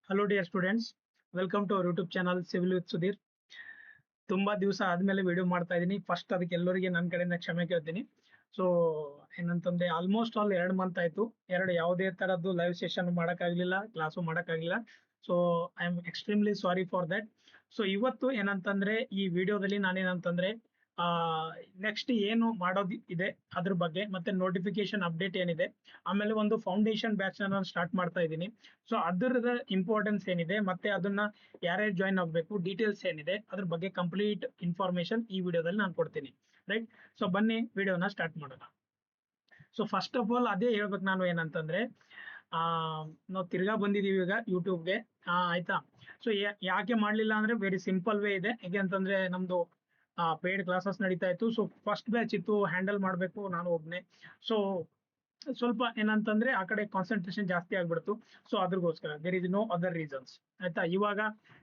Hello dear students, welcome to our YouTube channel civil with Sudhir. ತುಂಬಾ ದಿವಸ ಆದ್ಮೇಲೆ video ಮಾಡ್ತಾ ಇದ್ದೀನಿ. ಫಸ್ಟ್ ಅದಕ್ಕೆ ಎಲ್ಲರಿಗೆ ನನ್ನ ಕಡೆಯಿಂದ ಕ್ಷಮೆ ಕೇಳ್ತೀನಿ. ಸೊ ಏನಂತಂದ್ರೆ ಆಲ್ಮೋಸ್ಟ್ ಆಲ್ 2 ಮಂತ್ ಆಯ್ತು. ಯಾವುದೇ ತರದ್ದು ಲೈವ್ ಸೆಷನ್ ಮಾಡೋಕ್ಕಾಗಲಿಲ್ಲ, ಕ್ಲಾಸು ಮಾಡೋಕ್ಕಾಗಲಿಲ್ಲ. So I am extremely sorry for that. So ಇವತ್ತು ಏನಂತಂದ್ರೆ ಈ ವಿಡಿಯೋದಲ್ಲಿ ನಾನೇನಂತಂದ್ರೆ ನೆಕ್ಸ್ಟ್ ಏನು ಮಾಡೋದು ಇದೆ ಅದ್ರ ಬಗ್ಗೆ, ಮತ್ತೆ ನೋಟಿಫಿಕೇಶನ್ ಅಪ್ಡೇಟ್ ಏನಿದೆ, ಆಮೇಲೆ ಒಂದು ಫೌಂಡೇಶನ್ ಬ್ಯಾಚ್ ನಾನು ಸ್ಟಾರ್ಟ್ ಮಾಡ್ತಾ ಇದ್ದೀನಿ. ಸೊ ಅದರದ ಇಂಪಾರ್ಟೆನ್ಸ್ ಏನಿದೆ, ಮತ್ತೆ ಅದನ್ನ ಯಾರ್ಯಾರು ಜಾಯ್ನ್ ಆಗಬೇಕು, ಡೀಟೇಲ್ಸ್ ಏನಿದೆ ಅದ್ರ ಬಗ್ಗೆ ಕಂಪ್ಲೀಟ್ ಇನ್ಫಾರ್ಮೇಶನ್ ಈ ವಿಡಿಯೋದಲ್ಲಿ ನಾನು ಕೊಡ್ತೀನಿ. ರೈಟ್. ಸೊ ಬನ್ನಿ ವಿಡಿಯೋನ ಸ್ಟಾರ್ಟ್ ಮಾಡೋಣ. ಸೊ ಫಸ್ಟ್ ಆಫ್ ಆಲ್ ಅದೇ ಹೇಳ್ಬೇಕು ನಾನು ಏನಂತಂದ್ರೆ, ನಾವು ತಿರ್ಗಾ ಬಂದಿದೀವಿ ಈಗ ಯೂಟ್ಯೂಬ್ಗೆ. ಆಯ್ತಾ. ಸೊ ಯಾಕೆ ಮಾಡ್ಲಿಲ್ಲ ಅಂದ್ರೆ ವೆರಿ ಸಿಂಪಲ್ ವೇ ಇದೆ. ಹೇಗೆ ಅಂತಂದ್ರೆ ನಮ್ದು ಪೇಯ್ಡ್ ಕ್ಲಾಸಸ್ ನಡೀತಾ ಇತ್ತು. ಸೊ ಫಸ್ಟ್ ಬ್ಯಾಚ್ ಇತ್ತು, ಹ್ಯಾಂಡಲ್ ಮಾಡಬೇಕು ನಾನು ಒಬ್ನೇ. ಸೊ ಸ್ವಲ್ಪ ಏನಂತಂದ್ರೆ ಆ ಕಡೆ ಕಾನ್ಸಂಟ್ರೇಷನ್ ಜಾಸ್ತಿ ಆಗ್ಬಿಡ್ತು. ಸೊ ಅದ್ರಗೋಸ್ಕರ there is no other reasons. ಆಯ್ತಾ. ಇವಾಗ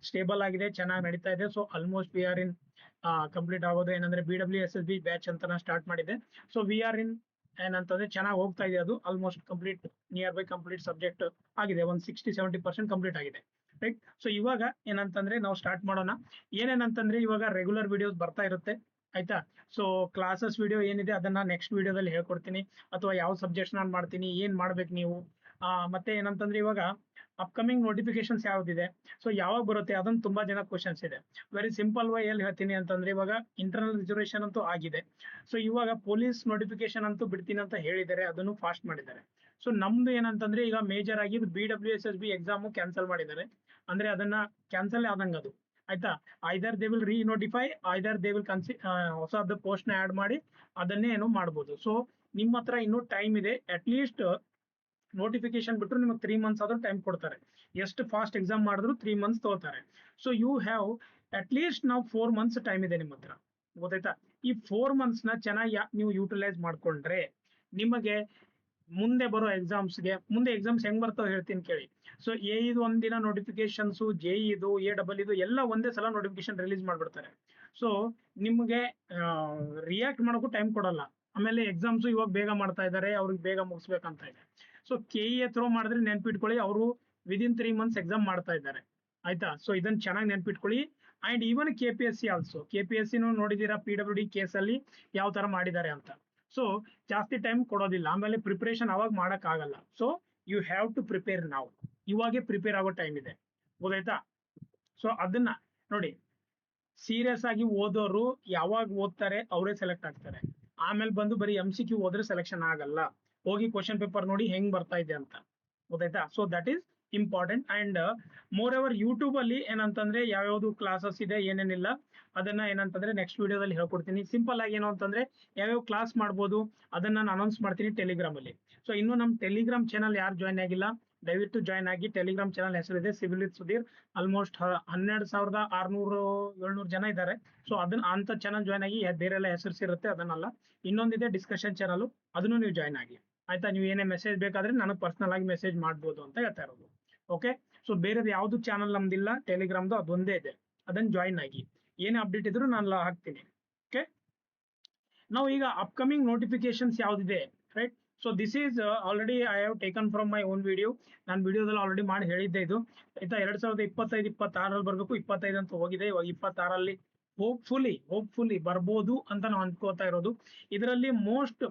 ಸ್ಟೇಬಲ್ ಆಗಿದೆ, ಚೆನ್ನಾಗಿ ನಡೀತಾ ಇದೆ. So almost we are in complete ಆಗೋದು ಏನಂದ್ರೆ BWSSB ಬ್ಯಾಚ್ ಅಂತ ನಾನು ಸ್ಟಾರ್ಟ್ ಮಾಡಿದೆ. ಸೊ ವಿ ಆರ್ ಇನ್ ಏನಂತಂದ್ರೆ ಚೆನ್ನಾಗಿ ಹೋಗ್ತಾ ಇದೆ. ಅದು almost complete, near by complete subject ಆಗಿದೆ. ಒಂದು 60-70% ಕಂಪ್ಲೀಟ್ ಆಗಿದೆ. ರೈಟ್. ಸೊ ಇವಾಗ ಏನಂತಂದ್ರೆ ನಾವು ಸ್ಟಾರ್ಟ್ ಮಾಡೋಣ. ಏನೇನಂತಂದ್ರೆ ಇವಾಗ ರೆಗ್ಯುಲರ್ ವಿಡಿಯೋಸ್ ಬರ್ತಾ ಇರುತ್ತೆ. ಆಯ್ತಾ. ಸೊ ಕ್ಲಾಸಸ್ ವಿಡಿಯೋ ಏನಿದೆ ಅದನ್ನ ನೆಕ್ಸ್ಟ್ ವಿಡಿಯೋದಲ್ಲಿ ಹೇಳ್ಕೊಡ್ತೀನಿ, ಅಥವಾ ಯಾವ ಸಬ್ಜೆಕ್ಟ್ಸ್ ನಾನು ಮಾಡ್ತೀನಿ, ಏನ್ ಮಾಡ್ಬೇಕು ನೀವು. ಮತ್ತೆ ಏನಂತಂದ್ರೆ ಇವಾಗ ಅಪ್ಕಮಿಂಗ್ ನೋಟಿಫಿಕೇಶನ್ಸ್ ಯಾವ್ದಿದೆ, ಸೊ ಯಾವಾಗ ಬರುತ್ತೆ, ಅದನ್ನ ತುಂಬಾ ಜನ ಕ್ವಶನ್ಸ್ ಇದೆ. ವೆರಿ ಸಿಂಪಲ್ ವೈ ಎಲ್ಲಿ ಹೇಳ್ತೀನಿ ಅಂತಂದ್ರೆ, ಇವಾಗ ಇಂಟರ್ನಲ್ ರಿಸರ್ವೇಶನ್ ಅಂತೂ ಆಗಿದೆ. ಸೊ ಇವಾಗ ಪೊಲೀಸ್ ನೋಟಿಫಿಕೇಶನ್ ಅಂತೂ ಬಿಡ್ತೀನಿ ಅಂತ ಹೇಳಿದ್ದಾರೆ, ಅದನ್ನು ಫಾಸ್ಟ್ ಮಾಡಿದ್ದಾರೆ. ಸೊ ನಮ್ದು ಏನಂತಂದ್ರೆ ಈಗ ಮೇಜರ್ ಆಗಿ BWSSB ಎಕ್ಸಾಮ್ ಕ್ಯಾನ್ಸಲ್ ಮಾಡಿದ್ದಾರೆ. ಅಂದ್ರೆ ಅದನ್ನ ಕ್ಯಾನ್ಸಲ್ ಆದಂಗ ಅದು. ಆಯ್ತಾ. Either they will renotify, either they will ಹೊಸದ ಪೋಸ್ಟ್ ನ ಆಡ್ ಮಾಡಿ ಅದನ್ನೇ ಏನೋ ಮಾಡ್ಬೋದು. ಸೊ ನಿಮ್ಮ ಹತ್ರ ಇನ್ನೂ ಟೈಮ್ ಇದೆ. ಅಟ್ ಲೀಸ್ಟ್ ನೋಟಿಫಿಕೇಶನ್ ಬಿಟ್ಟರು ನಿಮಗೆ 3 months ಆದ್ರೂ ಟೈಮ್ ಕೊಡ್ತಾರೆ. ಎಷ್ಟು ಫಾಸ್ಟ್ ಎಕ್ಸಾಮ್ ಮಾಡಿದ್ರು 3 months ತಗೋತಾರೆ. So you have at least ನಾವು 4 months ಟೈಮ್ ಇದೆ ನಿಮ್ಮ ಹತ್ರ. ಗೊತ್ತಾಯ್ತಾ. ಈ 4 months ನ ಚೆನ್ನಾಗಿ ನೀವು ಯೂಟಿಲೈಸ್ ಮಾಡ್ಕೊಂಡ್ರೆ ನಿಮಗೆ ಮುಂದೆ ಬರೋ ಎಕ್ಸಾಮ್ಸ್ಗೆ, ಮುಂದೆ ಎಕ್ಸಾಮ್ಸ್ ಹೆಂಗ್ ಬರ್ತಾವ ಹೇಳ್ತೀನಿ ಕೇಳಿ. ಸೊ ಇದು ಒಂದಿನ ನೋಟಿಫಿಕೇಶನ್ಸ್, ಇದು ಇದು ಎಲ್ಲ ಒಂದೇ ಸಲ ನೋಟಿಫಿಕೇಶನ್ ರಿಲೀಸ್ ಮಾಡ್ಬಿಡ್ತಾರೆ. ಸೊ ನಿಮ್ಗೆ ರಿಯಾಕ್ಟ್ ಮಾಡೋಕ್ಕೂ ಟೈಮ್ ಕೊಡಲ್ಲ. ಆಮೇಲೆ ಎಕ್ಸಾಮ್ಸ್ ಇವಾಗ ಬೇಗ ಮಾಡ್ತಾ ಇದ್ದಾರೆ, ಅವ್ರಿಗೆ ಬೇಗ ಮುಗಿಸ್ಬೇಕಂತ ಇದೆ. ಸೊ ಥ್ರೋ ಮಾಡಿದ್ರೆ ನೆನ್ಪಿಟ್ಕೊಳ್ಳಿ, ಅವರು ವಿದಿನ್ 3 months ಎಕ್ಸಾಮ್ ಮಾಡ್ತಾ ಇದ್ದಾರೆ. ಆಯ್ತಾ. ಸೊ ಇದನ್ನ ಚೆನ್ನಾಗಿ ನೆನ್ಪಿಟ್ಕೊಳ್ಳಿ. And even KPSC also, KPSC ನೋಡಿದೀರಾ PWD ಕೇಸಲ್ಲಿ ಯಾವ ತರ ಮಾಡಿದ್ದಾರೆ ಅಂತ. ಸೊ ಜಾಸ್ತಿ ಟೈಮ್ ಕೊಡೋದಿಲ್ಲ, ಆಮೇಲೆ ಪ್ರಿಪರೇಷನ್ ಅವಾಗ ಮಾಡಕ್ ಆಗಲ್ಲ. So you have to prepare ನಾವು. ಇವಾಗೆ ಪ್ರಿಪೇರ್ ಆಗೋ ಟೈಮ್ ಇದೆ. ಗೊತ್ತಾಯ್ತಾ. ಸೊ ಅದನ್ನ ನೋಡಿ, ಸೀರಿಯಸ್ ಆಗಿ ಓದೋರು ಯಾವಾಗ ಓದ್ತಾರೆ ಅವರೇ ಸೆಲೆಕ್ಟ್ ಆಗ್ತಾರೆ. ಆಮೇಲೆ ಬಂದು ಬರೀ MCQ ಓದ್ರೆ ಸೆಲೆಕ್ಷನ್ ಆಗಲ್ಲ. ಹೋಗಿ ಕ್ವಶನ್ ಪೇಪರ್ ನೋಡಿ ಹೆಂಗ್ ಬರ್ತಾ ಇದೆ ಅಂತ. ಗೊತ್ತಾಯ್ತಾ. So that is important. And more ever YouTube ಅಲ್ಲಿ ಏನಂತಂದ್ರೆ ಯಾವ್ಯಾವ್ದು ಕ್ಲಾಸಸ್ ಇದೆ, ಏನೇನಿಲ್ಲ ಅದನ್ನ ಏನಂತಂದ್ರೆ ನೆಕ್ಸ್ಟ್ ವಿಡಿಯೋದಲ್ಲಿ ಹೇಳ್ಕೊಡ್ತೀನಿ. ಸಿಂಪಲ್ ಆಗಿ ಏನು ಅಂತಂದ್ರೆ ಯಾವ್ಯಾವ ಕ್ಲಾಸ್ ಮಾಡ್ಬೋದು ಅದನ್ನ ನಾನು ಅನೌನ್ಸ್ ಮಾಡ್ತೀನಿ ಟೆಲಿಗ್ರಾಮ್ ಅಲ್ಲಿ. ಸೊ ಇನ್ನು ನಮ್ಮ ಟೆಲಿಗ್ರಾಮ್ ಚಾನಲ್ ಯಾರು ಜಾಯ್ನ್ ಆಗಿಲ್ಲ, ದಯವಿಟ್ಟು ಜಾಯ್ನ್ ಆಗಿ. ಟೆಲಿಗ್ರಾಮ್ ಚಾನಲ್ ಹೆಸರಿದೆ ಸಿವಿಲ್ ವಿತ್ ಸುಧೀರ್. ಆಲ್ಮೋಸ್ಟ್ 12,600-700 ಜನ ಇದ್ದಾರೆ. ಸೊ ಅದನ್ನ ಅಂತ ಚಾನಲ್ ಜಾಯ್ನ್ ಆಗಿ. ಬೇರೆಲ್ಲ ಹೆಸರಿಸಿರುತ್ತೆ, ಅದನ್ನೆಲ್ಲ. ಇನ್ನೊಂದಿದೆ ಡಿಸ್ಕಷನ್ ಚಾನಲ್, ಅದನ್ನು ನೀವು ಜಾಯ್ನ್ ಆಗಿ. ಆಯ್ತಾ. ನೀವು ಏನೇ ಮೆಸೇಜ್ ಬೇಕಾದ್ರೆ ನನಗೆ ಪರ್ಸನಲ್ ಆಗಿ ಮೆಸೇಜ್ ಮಾಡ್ಬೋದು ಅಂತ ಹೇಳ್ತಾ ಇರೋದು. ಓಕೆ. ಸೊ ಬೇರೆ ಯಾವ್ದು ಚಾನಲ್ ನಮ್ದಿಲ್ಲ, ಟೆಲಿಗ್ರಾಮ್ದು ಅದೊಂದೇ ಇದೆ. ಅದನ್ನ ಜಾಯ್ನ್ ಆಗಿ. ಏನೇ ಅಪ್ಡೇಟ್ ಇದ್ರು ನಾನು ಹಾಕ್ತೀನಿ. ಓಕೆ. ನಾವು ಈಗ ಅಪ್ಕಮಿಂಗ್ ನೋಟಿಫಿಕೇಶನ್ಸ್ ಯಾವ್ದಿದೆ. Right. So this is already I have taken from my own video. ನಾನು ವಿಡಿಯೋದಲ್ಲಿ ಆಲ್ರೆಡಿ ಮಾಡಿ ಹೇಳಿದ್ದೆ ಇದು. ಆಯ್ತಾ. 2025-26 ಬರ್ಬೇಕು. 25 ಅಂತ ಹೋಗಿದೆ. ಇವಾಗ 26 ಹೋಪ್ಫುಲಿ ಬರ್ಬೋದು ಅಂತ ನಾವು ಅನ್ಕೋತಾ ಇರೋದು. ಇದರಲ್ಲಿ ಮೋಸ್ಟ್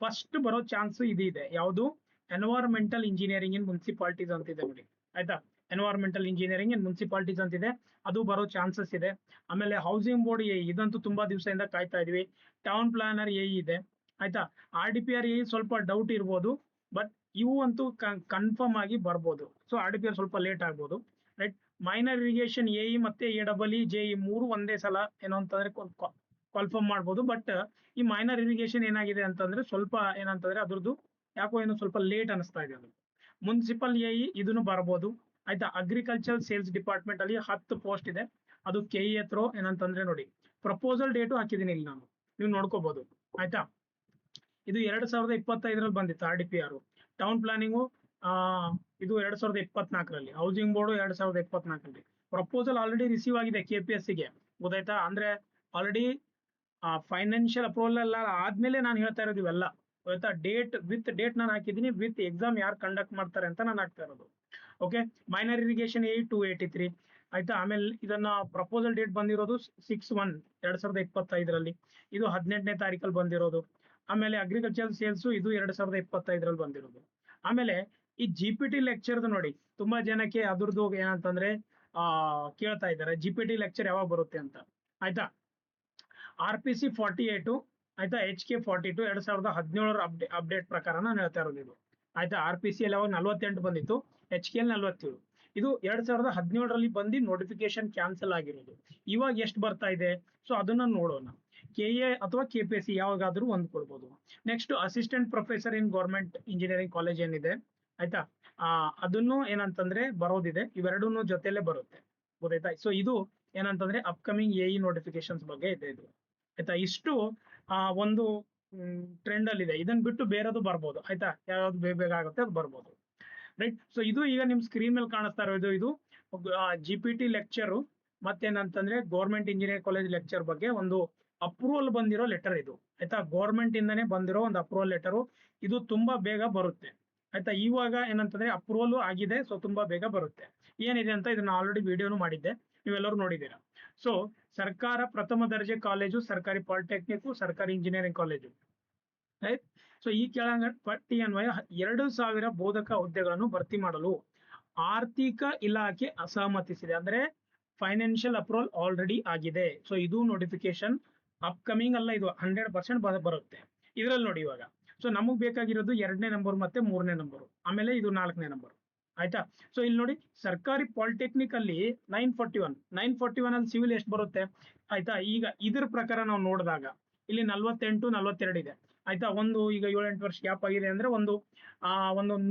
ಫಸ್ಟ್ ಬರೋ ಚಾನ್ಸ್ ಇದೆ. ಯಾವುದು? ಎನ್ವೈರನ್ಮೆಂಟಲ್ ಇಂಜಿನಿಯರಿಂಗ್ ಇನ್ ಮುನ್ಸಿಪಾಲಿಟೀಸ್ ಅಂತಿದೆ ನೋಡಿ. ಆಯ್ತಾ. ಎನ್ವೈರನ್ಮೆಂಟಲ್ ಇಂಜಿನಿಯರಿಂಗ್ ಇನ್ ಮುನ್ಸಿಪಾಲಿಟೀಸ್ ಅಂತಿದೆ, ಅದು ಬರೋ ಚಾನ್ಸಸ್ ಇದೆ. ಆಮೇಲೆ ಹೌಸಿಂಗ್ ಬೋರ್ಡ್ ಇದಂತೂ ತುಂಬಾ ದಿವಸದಿಂದ ಕಾಯ್ತಾ ಇದೀವಿ. ಟೌನ್ ಪ್ಲಾನರ್ ಇದೆ. ಆಯ್ತಾ. RDPR ಸ್ವಲ್ಪ ಡೌಟ್ ಇರ್ಬೋದು, ಬಟ್ ಇವು ಅಂತೂ ಕನ್ಫರ್ಮ್ ಆಗಿ ಬರ್ಬೋದು. ಸೊ RDPR ಸ್ವಲ್ಪ ಲೇಟ್ ಆಗ್ಬೋದು. ರೈಟ್. ಮೈನರ್ ಇರಿಗೇಷನ್ ಮತ್ತೆ AEE ಮೂರು ಒಂದೇ ಸಲ ಏನೋ ಅಂತಂದ್ರೆ ಕನ್ಫರ್ಮ್ ಮಾಡ್ಬೋದು. ಬಟ್ ಈ ಮೈನರ್ ಇರಿಗೇಷನ್ ಏನಾಗಿದೆ ಅಂತಂದ್ರೆ ಸ್ವಲ್ಪ ಏನಂತಂದ್ರೆ ಅದ್ರದ್ದು ಯಾಕೋ ಏನೋ ಸ್ವಲ್ಪ ಲೇಟ್ ಅನಿಸ್ತಾ ಇದೆ. ಅದು ಮುನ್ಸಿಪಲ್ ಇದನ್ನು ಬರ್ಬೋದು. ಆಯ್ತಾ. ಅಗ್ರಿಕಲ್ಚರ್ ಸೇಲ್ಸ್ ಡಿಪಾರ್ಟ್ಮೆಂಟ್ ಅಲ್ಲಿ 10 ಪೋಸ್ಟ್ ಇದೆ. ಅದು KE ಥ್ರೋ ಏನಂತಂದ್ರೆ ನೋಡಿ, ಪ್ರಪೋಸಲ್ ಡೇಟು ಹಾಕಿದೀನಿ ಇಲ್ಲಿ ನಾನು, ನೀವು ನೋಡ್ಕೋಬಹುದು. ಆಯ್ತಾ. ಇದು 2025 ಬಂದಿತ್ತು RDPR. ಟೌನ್ ಪ್ಲಾನಿಂಗು ಇದು 2024. Housing board 2024. Proposal already receive ಆಗಿದೆ KPSC ಗೆ. ಗೊತ್ತಾಯ್ತಾ. ಅಂದ್ರೆ ಆಲ್ರೆಡಿ ಫೈನಾನ್ಷಿಯಲ್ ಅಪ್ರೂವಲ್ ಎಲ್ಲ ಆದ್ಮೇಲೆ ನಾನು ಹೇಳ್ತಾ ಇರೋದು ಇವೆಲ್ಲ. ಗೊತ್ತಾ, ಡೇಟ್ ನಾನು ಹಾಕಿದ್ದೀನಿ, ವಿತ್ ಎಕ್ಸಾಮ್ ಯಾರು ಕಂಡಕ್ಟ್ ಮಾಡ್ತಾರೆ ಅಂತ ನಾನು ಹಾಕ್ತಾ ಇರೋದು. ಓಕೆ, ಮೈನರ್ ಇರಿಗೇಷನ್ 283 ಆಯ್ತಾ. ಆಮೇಲೆ ಇದನ್ನ ಪ್ರಪೋಸಲ್ ಡೇಟ್ ಬಂದಿರೋದು 6/1/2025 ಇದು 18ನೇ ತಾರೀಕಲ್ಲಿ ಬಂದಿರೋದು. ಆಮೇಲೆ ಅಗ್ರಿಕಲ್ಚರ್ ಸೇಲ್ಸ್ ಇದು 2025 ಬಂದಿರೋದು. ಆಮೇಲೆ ಈ GPT ಲೆಕ್ಚರ್ದು ನೋಡಿ, ತುಂಬಾ ಜನಕ್ಕೆ ಅದ್ರದ್ದು ಏನಂತಂದ್ರೆ ಕೇಳ್ತಾ ಇದ್ದಾರೆ GPT ಲೆಕ್ಚರ್ ಯಾವಾಗ ಬರುತ್ತೆ ಅಂತ. ಆಯ್ತಾ, RPC 48 ಆಯ್ತಾ, HK 42 2017 ಅಪ್ಡೇಟ್ ಪ್ರಕಾರ ನಾನು ಹೇಳ್ತಾ ಇರೋದು ಇದು. ಆಯ್ತಾ, RPC ಅಲ್ಲಿ ಅವಾಗ 48 ಬಂದಿತ್ತು, HK 47. ಇದು 2017 ಬಂದು ನೋಟಿಫಿಕೇಶನ್ ಕ್ಯಾನ್ಸಲ್ ಆಗಿರೋದು. ಇವಾಗ ಎಷ್ಟು ಬರ್ತಾ ಇದೆ, ಸೊ ಅದನ್ನ ನೋಡೋಣ. KA ಅಥವಾ KPSC ಯಾವಾಗಾದ್ರೂ ಒಂದು ಕೊಡ್ಬೋದು. Next assistant professor in government engineering college ಏನಿದೆ ಆಯ್ತಾ, ಅದನ್ನು ಏನಂತಂದ್ರೆ ಬರೋದಿದೆ, ಇವೆರಡೂ ಜೊತೆಲೆ ಬರುತ್ತೆ. ಗೊತ್ತಾಯ್ತಾ. ಸೊ ಇದು ಏನಂತಂದ್ರೆ ಅಪ್ಕಮಿಂಗ್ AE ನೋಟಿಫಿಕೇಶನ್ಸ್ ಬಗ್ಗೆ ಇದೆ ಇದು. ಆಯ್ತಾ, ಇಷ್ಟು ಒಂದು ಟ್ರೆಂಡ್ ಅಲ್ಲಿ ಇದೆ. ಇದನ್ನ ಬಿಟ್ಟು ಬೇರೆದು ಬರ್ಬೋದು. ಆಯ್ತಾ, ಯಾವ್ದು ಬೇಗ ಆಗುತ್ತೆ ಅದು ಬರ್ಬೋದು. ರೈಟ್. ಸೊ ಇದು ಈಗ ನಿಮ್ ಸ್ಕ್ರೀನ್ ಮೇಲೆ ಕಾಣಿಸ್ತಾ ಇರೋದು ಇದು GPT ಲೆಕ್ಚರು ಮತ್ತೇನಂತಂದ್ರೆ ಗೌರ್ಮೆಂಟ್ ಇಂಜಿನಿಯರಿಂಗ್ ಕಾಲೇಜ್ ಲೆಕ್ಚರ್ ಬಗ್ಗೆ ಒಂದು ಅಪ್ರೂವಲ್ ಬಂದಿರೋ ಲೆಟರ್ ಇದು. ಆಯ್ತಾ, ಗೌರ್ಮೆಂಟ್ ಇಂದಾನೆ ಬಂದಿರೋ ಒಂದು ಅಪ್ರೂವಲ್ ಲೆಟರು. ಇದು ತುಂಬಾ ಬೇಗ ಬರುತ್ತೆ. ಆಯ್ತಾ, ಇವಾಗ ಏನಂತಂದ್ರೆ ಅಪ್ರೂವಲ್ ಆಗಿದೆ, ಸೊ ತುಂಬಾ ಬೇಗ ಬರುತ್ತೆ. ಏನಿದೆ ಅಂತ ಇದನ್ನ ಆಲ್ರೆಡಿ ವಿಡಿಯೋನು ಮಾಡಿದ್ದೆ, ನೀವೆಲ್ಲರೂ ನೋಡಿದ್ದೀರಾ. ಸೊ ಸರ್ಕಾರ ಪ್ರಥಮ ದರ್ಜೆ ಕಾಲೇಜು, ಸರ್ಕಾರಿ ಪಾಲಿಟೆಕ್ನಿಕ್, ಸರ್ಕಾರಿ ಇಂಜಿನಿಯರಿಂಗ್ ಕಾಲೇಜು. ರೈಟ್. ಸೊ ಈ ಕೆಳಗ ಪಟ್ಟಿ ಅನ್ವಯ 2000 ಬೋಧಕ ಹುದ್ದೆಗಳನ್ನು ಭರ್ತಿ ಮಾಡಲು ಆರ್ಥಿಕ ಇಲಾಖೆ ಅಸಹಮತಿಸಿದೆ. ಅಂದ್ರೆ ಫೈನಾನ್ಷಿಯಲ್ ಅಪ್ರೂವಲ್ ಆಲ್ರೆಡಿ ಆಗಿದೆ. ಸೊ ಇದು ನೋಟಿಫಿಕೇಶನ್ ಅಪ್ಕಮಿಂಗ್ ಅಲ್ಲ, ಇದು 100% ಬರುತ್ತೆ. ಇದ್ರಲ್ಲಿ ನೋಡಿ ಇವಾಗ, ಸೊ ನಮಗ್ ಬೇಕಾಗಿರೋದು 2ನೇ ನಂಬರ್ ಮತ್ತೆ 3ನೇ ನಂಬರ್, ಆಮೇಲೆ ಇದು 4ನೇ ನಂಬರ್. ಆಯ್ತಾ. ಸೊ ಇಲ್ಲಿ ನೋಡಿ, ಸರ್ಕಾರಿ ಪಾಲಿಟೆಕ್ನಿಕ್ ಅಲ್ಲಿ 941 ಅಲ್ಲಿ ಸಿವಿಲ್ ಎಷ್ಟು ಬರುತ್ತೆ. ಆಯ್ತಾ, ಈಗ ಇದ್ರ ಪ್ರಕಾರ ನಾವು ನೋಡಿದಾಗ ಇಲ್ಲಿ 48 42 ಇದೆ. ಆಯ್ತಾ, ಒಂದು ಈಗ 7-8 ವರ್ಷ ಗ್ಯಾಪ್ ಆಗಿದೆ ಅಂದ್ರೆ ಒಂದು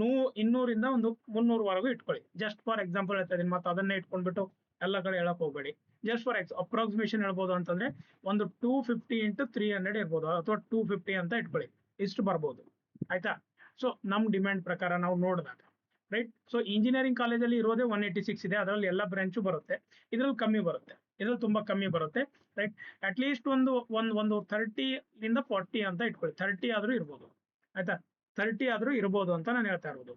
200 ಒಂದು 300 ಇಟ್ಕೊಳ್ಳಿ. ಜಸ್ಟ್ ಫಾರ್ ಎಕ್ಸಾಂಪಲ್ ಹೇಳ್ತಾ ಇದೀನಿ, ಮತ್ತೆ ಅದನ್ನೇ ಇಟ್ಕೊಂಡ್ಬಿಟ್ಟು ಎಲ್ಲ ಕಡೆ ಹೇಳಕ್ ಹೋಗ್ಬೇಡಿ. ಜಸ್ಟ್ ಫಾರ್ ಅಪ್ರಾಕ್ಸಿಮೇಷನ್ ಹೇಳ್ಬೋದು ಅಂತಂದ್ರೆ ಒಂದು 250 × 300 ಇರ್ಬೋದು, ಅಥವಾ 250 ಅಂತ ಇಟ್ಕೊಳ್ಳಿ, ಇಷ್ಟು ಬರ್ಬೋದು. ಆಯ್ತಾ. ಸೊ ನಮ್ ಡಿಮ್ಯಾಂಡ್ ಪ್ರಕಾರ ನಾವು ನೋಡಿದಾಗ, ರೈಟ್. ಸೊ ಇಂಜಿನಿಯರಿಂಗ್ ಕಾಲೇಜಲ್ಲಿ ಇರೋದೇ 186 ಇದೆ, ಅದರಲ್ಲಿ ಎಲ್ಲ ಬ್ರಾಂಚು ಬರುತ್ತೆ. ಇದ್ರಲ್ಲಿ ಕಮ್ಮಿ ಬರುತ್ತೆ, ಇದ್ರಲ್ಲಿ ತುಂಬಾ ಕಮ್ಮಿ ಬರುತ್ತೆ. ರೈಟ್. ಅಟ್ ಲೀಸ್ಟ್ ಒಂದು 30 ರಿಂದ 40 ಅಂತ ಇಟ್ಕೊಳ್ಳಿ, 30 ಆದ್ರೂ ಇರ್ಬೋದು. ಆಯ್ತಾ, 30 ಆದ್ರೂ ಇರ್ಬೋದು ಅಂತ ನಾನು ಹೇಳ್ತಾ ಇರೋದು.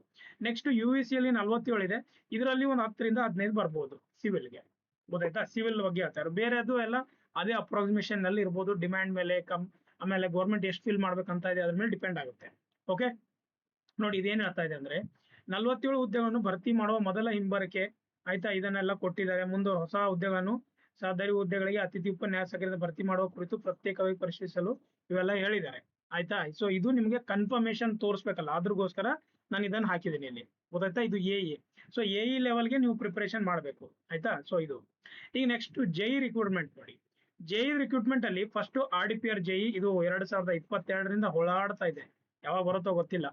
ನೆಕ್ಸ್ಟ್ UEC ಅಲ್ಲಿ 47 ಇದೆ, ಇದರಲ್ಲಿ ಒಂದು 10 ರಿಂದ 15 ಬರ್ಬೋದು ಸಿವಿಲ್ಗೆ. ಗೊತ್ತಾಯ್ತಾ, ಸಿವಿಲ್ ಬಗ್ಗೆ ಹೇಳ್ತಾ ಇರೋದು. ಬೇರೆದು ಎಲ್ಲ ಅದೇ ಅಪ್ರಾಕ್ಸಿಮೇಷನ್ ನಲ್ಲಿ ಇರ್ಬೋದು, ಡಿಮ್ಯಾಂಡ್ ಮೇಲೆ ಆಮೇಲೆ ಗೌರ್ಮೆಂಟ್ ಎಷ್ಟು ಫಿಲ್ ಮಾಡ್ಬೇಕಂತ ಇದೆ ಅದ್ರ ಮೇಲೆ ಡಿಪೆಂಡ್ ಆಗುತ್ತೆ. ಓಕೆ, ನೋಡಿ ಇದೇನ್ ಹೇಳ್ತಾ ಇದೆ ಅಂದ್ರೆ 47 ಹುದ್ದೆಗಳನ್ನು ಭರ್ತಿ ಮಾಡುವ ಮೊದಲ ಹಿಂಬರಿಕೆ. ಆಯ್ತಾ, ಇದನ್ನೆಲ್ಲ ಕೊಟ್ಟಿದ್ದಾರೆ. ಮುಂದೆ ಹೊಸ ಹುದ್ದೆಗಳನ್ನು ಸದರಿ ಹುದ್ದೆಗಳಿಗೆ ಅತಿಥಿ ಉಪನ್ಯಾಸಕರಿಂದ ಭರ್ತಿ ಮಾಡುವ ಕುರಿತು ಪ್ರತ್ಯೇಕವಾಗಿ ಪರಿಶೀಲಿಸಲು ಇವೆಲ್ಲ ಹೇಳಿದ್ದಾರೆ. ಆಯ್ತಾ. ಸೊ ಇದು ನಿಮ್ಗೆ ಕನ್ಫರ್ಮೇಶನ್ ತೋರಿಸ್ಬೇಕಲ್ಲ, ಅದ್ರಗೋಸ್ಕರ ನಾನು ಇದನ್ನ ಹಾಕಿದ್ದೀನಿ ಇಲ್ಲಿ. ಗೊತ್ತಾಯ್ತಾ, ಇದು AE. ಸೊ AE ಲೆವೆಲ್ಗೆ ನೀವು ಪ್ರಿಪರೇಷನ್ ಮಾಡಬೇಕು. ಆಯ್ತಾ. ಸೊ ಇದು ಈಗ ನೆಕ್ಸ್ಟ್ JE ರಿಕ್ರೂಟ್ಮೆಂಟ್ ನೋಡಿ. JE ರಿಕ್ರೂಟ್ಮೆಂಟ್ ಅಲ್ಲಿ ಫಸ್ಟ್ RDPR JE ಇದು 2022 ಹೊಳಾಡ್ತಾ ಇದೆ, ಯಾವಾಗ ಬರುತ್ತೋ ಗೊತ್ತಿಲ್ಲ.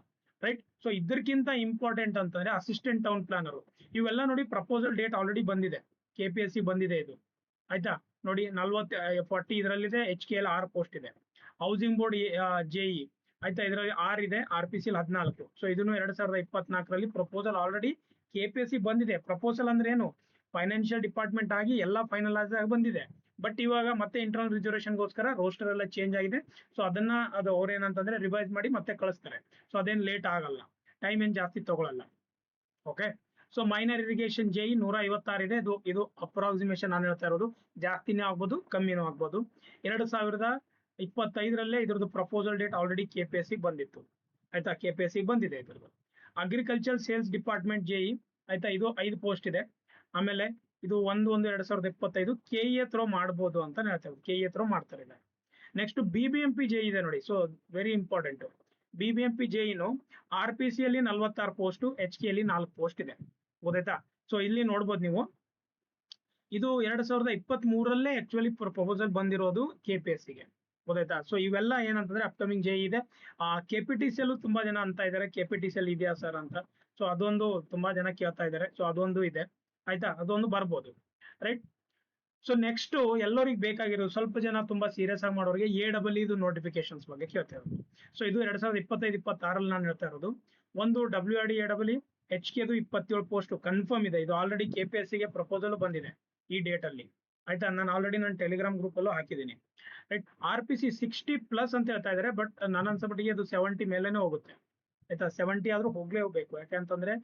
ರೈಟ್. ಸೊ ಇದಕ್ಕಿಂತ ಇಂಪಾರ್ಟೆಂಟ್ ಅಂತಂದ್ರೆ ಅಸಿಸ್ಟೆಂಟ್ ಟೌನ್ ಪ್ಲಾನರ್. ಇವೆಲ್ಲ ನೋಡಿ ಪ್ರಪೋಸಲ್ ಡೇಟ್ ಆಲ್ರೆಡಿ ಬಂದಿದೆ, KPSC ಬಂದಿದೆ ಇದು. ಆಯ್ತಾ, ನೋಡಿ 40 ಇದರಲ್ಲಿದೆ, HKL 6 ಪೋಸ್ಟ್ ಇದೆ. ಹೌಸಿಂಗ್ ಬೋರ್ಡ್ JE ಆಯ್ತಾ, ಇದರಲ್ಲಿ 6 ಇದೆ, RPC 14. ಸೊ ಇದನ್ನು 2024 ಪ್ರಪೋಸಲ್ ಆಲ್ರೆಡಿ KPSC ಬಂದಿದೆ. ಪ್ರಪೋಸಲ್ ಅಂದ್ರೆ ಏನು, ಫೈನಾನ್ಷಿಯಲ್ ಡಿಪಾರ್ಟ್ಮೆಂಟ್ ಆಗಿ ಎಲ್ಲ ಫೈನಲೈಸ್ ಆಗಿ ಬಂದಿದೆ. ಬಟ್ ಇವಾಗ ಮತ್ತೆ ಇಂಟರ್ನಲ್ ರಿಸರ್ವೇಶನ್ಗೋಸ್ಕರ ರೋಸ್ಟರ್ ಎಲ್ಲ ಚೇಂಜ್ ಆಗಿದೆ. ಸೊ ಅದು ಅವ್ರೇನಂತಂದ್ರೆ ರಿವೈಸ್ ಮಾಡಿ ಮತ್ತೆ ಕಳಿಸ್ತಾರೆ. ಸೊ ಅದೇನ್ ಲೇಟ್ ಆಗಲ್ಲ, ಟೈಮ್ ಏನ್ ಜಾಸ್ತಿ ತಗೊಳಲ್ಲ. Okay. So minor irrigation JE 156 ಇದೆ. ಇದು ಅಪ್ರಾಕ್ಸಿಮೇಷನ್ ನಾನು ಹೇಳ್ತಾ ಇರೋದು, ಜಾಸ್ತಿನೇ ಆಗ್ಬೋದು ಕಮ್ಮಿನೂ ಆಗ್ಬೋದು. 2025 ಇದ್ರದ್ದು ಪ್ರಪೋಸಲ್ ಡೇಟ್ ಆಲ್ರೆಡಿ KPSC ಬಂದಿತ್ತು. ಆಯ್ತಾ, KPSC ಬಂದಿದೆ ಇದ್ರದ್ದು. ಅಗ್ರಿಕಲ್ಚರ್ ಸೇಲ್ಸ್ ಡಿಪಾರ್ಟ್ಮೆಂಟ್ JE ಆಯ್ತಾ, ಇದು 5 ಪೋಸ್ಟ್ ಇದೆ. ಆಮೇಲೆ ಇದು 1/1/2025 KE ಥ್ರೋ ಮಾಡ್ಬೋದು ಅಂತ ಹೇಳ್ತೇವೆ, KE ಥ್ರೋ ಮಾಡ್ತಾರೆ. ನೆಕ್ಸ್ಟ್ BBMP JE ಇದೆ ನೋಡಿ. So very important, BBMP JE RPC ಅಲ್ಲಿ 46 ಪೋಸ್ಟ್, HK ಅಲ್ಲಿ 4 ಪೋಸ್ಟ್ ಇದೆ. ಗೊತ್ತಾಯ್ತಾ. ಸೊ ಇಲ್ಲಿ ನೋಡ್ಬೋದು ನೀವು, ಇದು 2023 ಆಕ್ಚುಲಿ ಪ್ರಪೋಸಲ್ ಬಂದಿರೋದು KPSCಗೆ. ಗೊತ್ತಾಯ್ತಾ. ಸೊ ಇವೆಲ್ಲ ಏನಂತಂದ್ರೆ ಅಪ್ಕಮಿಂಗ್ JE ಇದೆ. KPTC ಅಲ್ಲೂ ತುಂಬಾ ಜನ ಅಂತ ಇದ್ದಾರೆ, KPTC ಅಲ್ಲಿ ಇದೆಯಾ ಸರ್ ಅಂತ. ಸೊ ಅದೊಂದು ತುಂಬಾ ಜನ ಕೇಳ್ತಾ ಇದ್ದಾರೆ. ಸೊ ಅದೊಂದು ಇದೆ. ಆಯ್ತಾ, ಅದೊಂದು ಬರ್ಬೋದು. ರೈಟ್. ಸೊ ನೆಕ್ಸ್ಟ್ ಎಲ್ಲರಿಗೆ ಬೇಕಾಗಿರೋದು, ಸ್ವಲ್ಪ ಜನ ತುಂಬಾ ಸೀರಿಯಸ್ ಆಗಿ ಮಾಡೋರಿಗೆ AEE ಇದು ನೋಟಿಫಿಕೇಶನ್ಸ್ ಬಗ್ಗೆ ಕೇಳ್ತಾ ಇರೋದು. ಸೊ ಇದು 2025-26 ನಾನು ಹೇಳ್ತಾ ಇರೋದು. ಒಂದು WRD AEE HK 27 post confirm ಇದೆ. ಇದು ಆಲ್ರೆಡಿ KPSCಗೆ ಪ್ರಪೋಸಲ್ ಬಂದಿದೆ ಈ ಡೇಟ್ ಅಲ್ಲಿ. ಆಯ್ತಾ. ನಾನು ಆಲ್ರೆಡಿ ನನ್ನ ಟೆಲಿಗ್ರಾಮ್ ಗ್ರೂಪ್ ಅಲ್ಲೂ ಹಾಕಿದ್ದೀನಿ. ರೈಟ್, RPC 60+ ಅಂತ ಹೇಳ್ತಾ ಇದ್ದಾರೆ, ಬಟ್ ನನ್ನ ಅನ್ಸಮಟ್ಟಿಗೆ ಅದು 70 ಮೇಲೆನೆ ಹೋಗುತ್ತೆ. ಆಯ್ತಾ, 70 ಆದ್ರೂ ಹೋಗ್ಬೇಕು. ಯಾಕಂತಂದ್ರೆ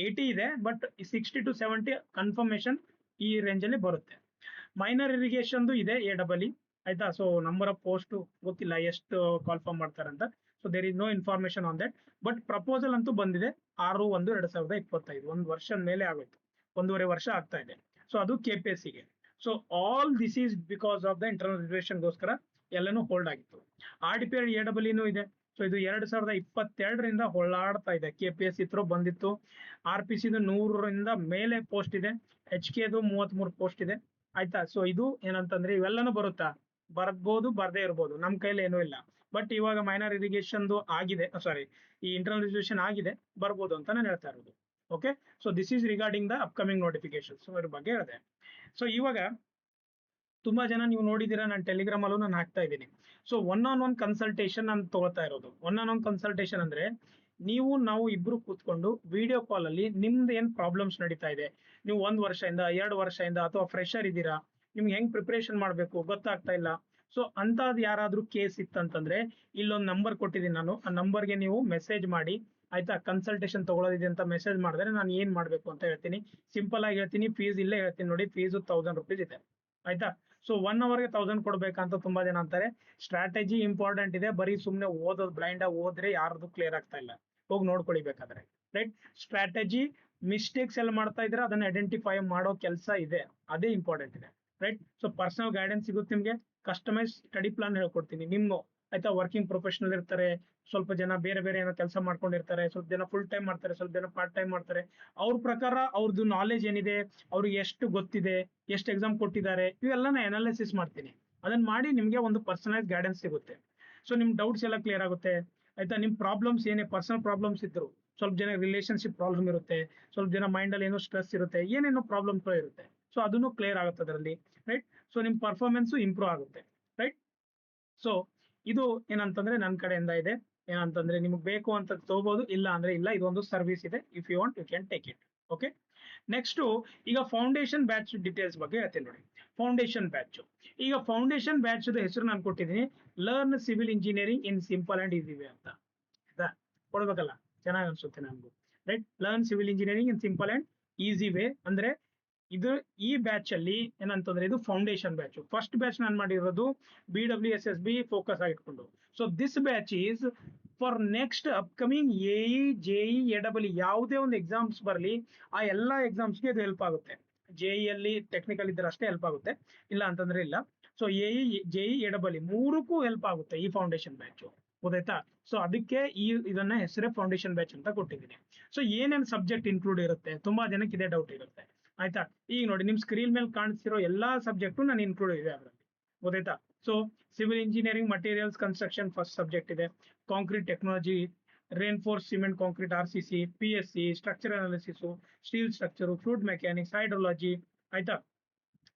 80 ಇದೆ, ಬಟ್ 60 to 70 ಕನ್ಫರ್ಮೇಶನ್ ಈ ರೇಂಜ್ ಅಲ್ಲಿ ಬರುತ್ತೆ. ಮೈನರ್ ಇರಿಗೇಷನ್ ಇದೆ AEE. ಆಯ್ತಾ, ಸೊ ನಂಬರ್ ಆಫ್ ಪೋಸ್ಟ್ ಗೊತ್ತಿಲ್ಲ ಎಷ್ಟು ಕಾಲ್ಫಾರ್ಮ್ ಮಾಡ್ತಾರೆ ಅಂತ. So there is no information on that. But proposal ಅಂತೂ ಬಂದಿದೆ 6/1/2025. 1 ವರ್ಷ ಮೇಲೆ ಆಗೋಯ್ತು, 1.5 ವರ್ಷ ಆಗ್ತಾ ಇದೆ. ಸೊ ಅದು KPSCಗೆ. So all this is because of the internal reservation ಗೋಸ್ಕರ ಎಲ್ಲನೂ ಹೋಲ್ಡ್ ಆಗಿತ್ತು. RDPR AEE ಇದೆ. ಸೊ ಇದು 2022ರಿಂದ ಹೊಳ್ಳಾಡ್ತಾ ಇದೆ. KPSC ಥ್ರೂ ಬಂದಿತ್ತು. RPC 100ರಿಂದ ಮೇಲೆ ಪೋಸ್ಟ್ ಇದೆ. HKದು 33 ಪೋಸ್ಟ್ ಇದೆ. ಆಯ್ತಾ, ಸೊ ಇದು ಏನಂತಂದ್ರೆ ಇವೆಲ್ಲನೂ ಬರುತ್ತಾ, ಬರ್ಬೋದು, ಬರ್ದೇ ಇರ್ಬೋದು, ನಮ್ ಕೈಲಿ ಏನೂ ಇಲ್ಲ. ಬಟ್ ಇವಾಗ ಮೈನರ್ ಇರಿಗೇಷನ್ ಆಗಿದೆ, ಸಾರಿ, ಈ ಇಂಟರ್ನಲ್ ರಿಸರ್ವೇಶನ್ ಆಗಿದೆ, ಬರ್ಬೋದು ಅಂತ ನಾನು ಹೇಳ್ತಾ ಇರೋದು. Okay, so this is regarding the upcoming notification. So ಇದ್ರ ಬಗ್ಗೆ ಹೇಳಿದೆ. ಸೊ ಇವಾಗ ತುಂಬಾ ಜನ ನೀವು ನೋಡಿದೀರಾ, ನಾನು ಟೆಲಿಗ್ರಾಮ್ ಅಲ್ಲೂ ನಾನು ಹಾಕ್ತಾ ಇದ್ದೀನಿ. ಸೊ 1-on-1 ಕನ್ಸಲ್ಟೇಷನ್ ನಾನು ತಗೋತಾ ಇರೋದು. 1-on-1 ಕನ್ಸಲ್ಟೇಷನ್ ಅಂದ್ರೆ ನಾವು ಇಬ್ರು ಕೂತ್ಕೊಂಡು ವಿಡಿಯೋ ಕಾಲ್ ಅಲ್ಲಿ ನಿಮ್ದು ಏನ್ ಪ್ರಾಬ್ಲಮ್ಸ್ ನಡೀತಾ ಇದೆ, ನೀವು 1 ವರ್ಷದಿಂದ 2 ವರ್ಷದಿಂದ ಅಥವಾ ಫ್ರೆಶರ್ ಇದ್ದೀರಾ, ನಿಮ್ಗೆ ಹೆಂಗ್ ಪ್ರಿಪರೇಷನ್ ಮಾಡ್ಬೇಕು ಗೊತ್ತಾಗ್ತಾ ಇಲ್ಲ. ಸೊ ಅಂತದ್ ಯಾರಾದ್ರೂ ಕೇಸ್ ಇತ್ತಂತಂದ್ರೆ ಇಲ್ಲೊಂದು ನಂಬರ್ ಕೊಟ್ಟಿದ್ದೀನಿ ನಾನು, ಆ ನಂಬರ್ಗೆ ನೀವು ಮೆಸೇಜ್ ಮಾಡಿ. ಆಯ್ತಾ, ಕನ್ಸಲ್ಟೇಷನ್ ತಗೊಳ್ಳೋದಿದೆ ಅಂತ ಮೆಸೇಜ್ ಮಾಡಿದ್ರೆ ನಾನು ಏನ್ ಮಾಡ್ಬೇಕು ಅಂತ ಹೇಳ್ತೀನಿ. ಸಿಂಪಲ್ ಆಗಿ ಹೇಳ್ತೀನಿ, ಫೀಸ್ ಇಲ್ಲೇ ಹೇಳ್ತೀನಿ ನೋಡಿ. ಫೀಸ್ 1000 rupees ಇದೆ. ಆಯ್ತಾ, ಸೊ 1 ಅವರ್ಗೆ 1000 ಕೊಡ್ಬೇಕಂತ ತುಂಬಾ ಜನ ಅಂತಾರೆ. ಸ್ಟ್ರಾಟಜಿ ಇಂಪಾರ್ಟೆಂಟ್ ಇದೆ, ಬರೀ ಸುಮ್ನೆ ಓದೋದು ಬ್ಲೈಂಡ್ ಆಗಿ ಓದ್ರೆ ಯಾರ್ದು ಕ್ಲಿಯರ್ ಆಗ್ತಾ ಇಲ್ಲ. ಹೋಗಿ ನೋಡ್ಕೊಳ್ಳಿ ಬೇಕಾದ್ರೆ. ರೈಟ್, ಸ್ಟ್ರಾಟಜಿ ಮಿಸ್ಟೇಕ್ಸ್ ಎಲ್ಲ ಮಾಡ್ತಾ ಇದ್ರೆ ಅದನ್ನ ಐಡೆಂಟಿಫೈ ಮಾಡೋ ಕೆಲಸ ಇದೆ, ಅದೇ ಇಂಪಾರ್ಟೆಂಟ್ ಇದೆ. ರೈಟ್, ಸೊ ಪರ್ಸನಲ್ ಗೈಡೆನ್ಸ್ ಸಿಗುತ್ತೆ ನಿಮ್ಗೆ. ಕಸ್ಟಮೈಸ್ ಸ್ಟಡಿ ಪ್ಲಾನ್ ಹೇಳ್ಕೊಡ್ತೀನಿ ನಿಮ್ಮ. ಆಯ್ತಾ, ವರ್ಕಿಂಗ್ ಪ್ರೊಫೆಷನಲ್ ಇರ್ತಾರೆ, ಸ್ವಲ್ಪ ಜನ ಬೇರೆ ಬೇರೆ ಏನೋ ಕೆಲಸ ಮಾಡ್ಕೊಂಡಿರ್ತಾರೆ, ಸ್ವಲ್ಪ ಜನ ಫುಲ್ ಟೈಮ್ ಮಾಡ್ತಾರೆ, ಸ್ವಲ್ಪ ಜನ ಪಾರ್ಟ್ ಟೈಮ್ ಮಾಡ್ತಾರೆ. ಅವ್ರ ಪ್ರಕಾರ ಅವ್ರದ್ದು ನಾಲೆಜ್ ಏನಿದೆ, ಅವ್ರಿಗೆ ಎಷ್ಟು ಗೊತ್ತಿದೆ, ಎಷ್ಟು ಎಕ್ಸಾಮ್ ಕೊಟ್ಟಿದ್ದಾರೆ, ಇವೆಲ್ಲನ ಅನಾಲಿಸಿಸ್ ಮಾಡ್ತೀನಿ. ಅದನ್ನ ಮಾಡಿ ನಿಮ್ಗೆ ಒಂದು ಪರ್ಸನಲೈಸ್ ಗೈಡೆನ್ಸ್ ಸಿಗುತ್ತೆ. ಸೊ ನಿಮ್ ಡೌಟ್ಸ್ ಎಲ್ಲ ಕ್ಲಿಯರ್ ಆಗುತ್ತೆ. ಆಯ್ತಾ, ನಿಮ್ ಪ್ರಾಬ್ಲಮ್ಸ್ ಏನೇ ಪರ್ಸನಲ್ ಪ್ರಾಬ್ಲಮ್ಸ್ ಇದ್ರು, ಸ್ವಲ್ಪ ಜನ ರಿಲೇಶನ್ಶಿಪ್ ಪ್ರಾಬ್ಲಮ್ ಇರುತ್ತೆ, ಸ್ವಲ್ಪ ಜನ ಮೈಂಡ್ ಅಲ್ಲಿ ಏನೋ ಸ್ಟ್ರೆಸ್ ಇರುತ್ತೆ, ಏನೇನೋ ಪ್ರಾಬ್ಲಮ್ಗಳು ಇರುತ್ತೆ. ಸೊ ಅದನ್ನು ಕ್ಲಿಯರ್ ಆಗುತ್ತೆ ಅದರಲ್ಲಿ. ರೈಟ್, ಸೊ ನಿಮ್ ಪರ್ಫಾರ್ಮೆನ್ಸ್ ಇಂಪ್ರೂವ್ ಆಗುತ್ತೆ. ರೈಟ್, ಸೊ ಇದು ಏನಂತಂದ್ರೆ ನನ್ನ ಕಡೆಯಿಂದ ಇದೆ. ಏನಂತಂದ್ರೆ ನಿಮ್ಗೆ ಬೇಕು ಅಂತ ತಗೋಬಹುದು, ಇಲ್ಲ ಅಂದ್ರೆ ಇಲ್ಲ. ಇದೊಂದು ಸರ್ವಿಸ್ ಇದೆ. If you want you can take it. Okay, next ಈಗ ಫೌಂಡೇಶನ್ ಬ್ಯಾಚ್ ಡೀಟೇಲ್ಸ್ ಬಗ್ಗೆ ಹೇಳ್ತೀನಿ ನೋಡಿ. ಫೌಂಡೇಶನ್ ಬ್ಯಾಚ್, ಈಗ ಫೌಂಡೇಶನ್ ಬ್ಯಾಚ್ ಹೆಸರು ನಾನು ಕೊಟ್ಟಿದ್ದೀನಿ, learn civil engineering in simple and easy way ಅಂತ. ಆಯ್ತಾ, ಕೊಡ್ಬೇಕಲ್ಲ, ಚೆನ್ನಾಗಿ ಅನ್ಸುತ್ತೆ ನನಗೂ. Right, learn civil engineering in simple and easy way ಅಂದ್ರೆ ಇದು. ಈ ಬ್ಯಾಚ್ ಅಲ್ಲಿ ಏನಂತಂದ್ರೆ ಇದು ಫೌಂಡೇಶನ್ ಬ್ಯಾಚ್. ಫಸ್ಟ್ ಬ್ಯಾಚ್ ನಾನು ಮಾಡಿರೋದು BWSSB ಫೋಕಸ್ ಆಗಿಟ್ಕೊಂಡು. So this batch is for next upcoming AE JE AEE ಯಾವುದೇ ಒಂದು ಎಕ್ಸಾಮ್ಸ್ ಬರಲಿ, ಆ ಎಲ್ಲಾ ಎಕ್ಸಾಮ್ಸ್ಗೆ ಇದು ಹೆಲ್ಪ್ ಆಗುತ್ತೆ. JE ಅಲ್ಲಿ ಟೆಕ್ನಿಕಲ್ ಇದ್ರೆ ಅಷ್ಟೇ ಹೆಲ್ಪ್ ಆಗುತ್ತೆ, ಇಲ್ಲ ಅಂತಂದ್ರೆ ಇಲ್ಲ. ಸೊ AE JE AEE ಮೂರಕ್ಕೂ ಹೆಲ್ಪ್ ಆಗುತ್ತೆ ಈ ಫೌಂಡೇಶನ್ ಬ್ಯಾಚ್. ಗೊತ್ತಾಯ್ತಾ, ಸೊ ಅದಕ್ಕೆ ಇದನ್ನ ಹೆಸರೇ ಫೌಂಡೇಶನ್ ಬ್ಯಾಚ್ ಅಂತ ಕೊಟ್ಟಿದ್ದೀನಿ. ಸೊ ಏನೇನು ಸಬ್ಜೆಕ್ಟ್ ಇನ್ಕ್ಲೂಡ್ ಇರುತ್ತೆ, ತುಂಬಾ ಜನಕ್ಕೆ ಇದೇ ಡೌಟ್ ಇರುತ್ತೆ. ಆಯ್ತಾ, ಈಗ ನೋಡಿ ನಿಮ್ ಸ್ಕ್ರೀನ್ ಮೇಲೆ ಕಾಣಿಸ್ತಿರೋ ಎಲ್ಲಾ ಸಬ್ಜೆಕ್ಟು ನಾನು ಇನ್ಕ್ಲೂಡ್ ಇದೆ ಅದರಲ್ಲಿ. ಗೊತ್ತಾಯ್ತಾ, so civil engineering materials construction first subject ಇದೆ. Concrete technology, reinforce cement concrete RCC, PSC, structure analysis, steel structure, fluid mechanics, hydrology. ಆಯ್ತಾ,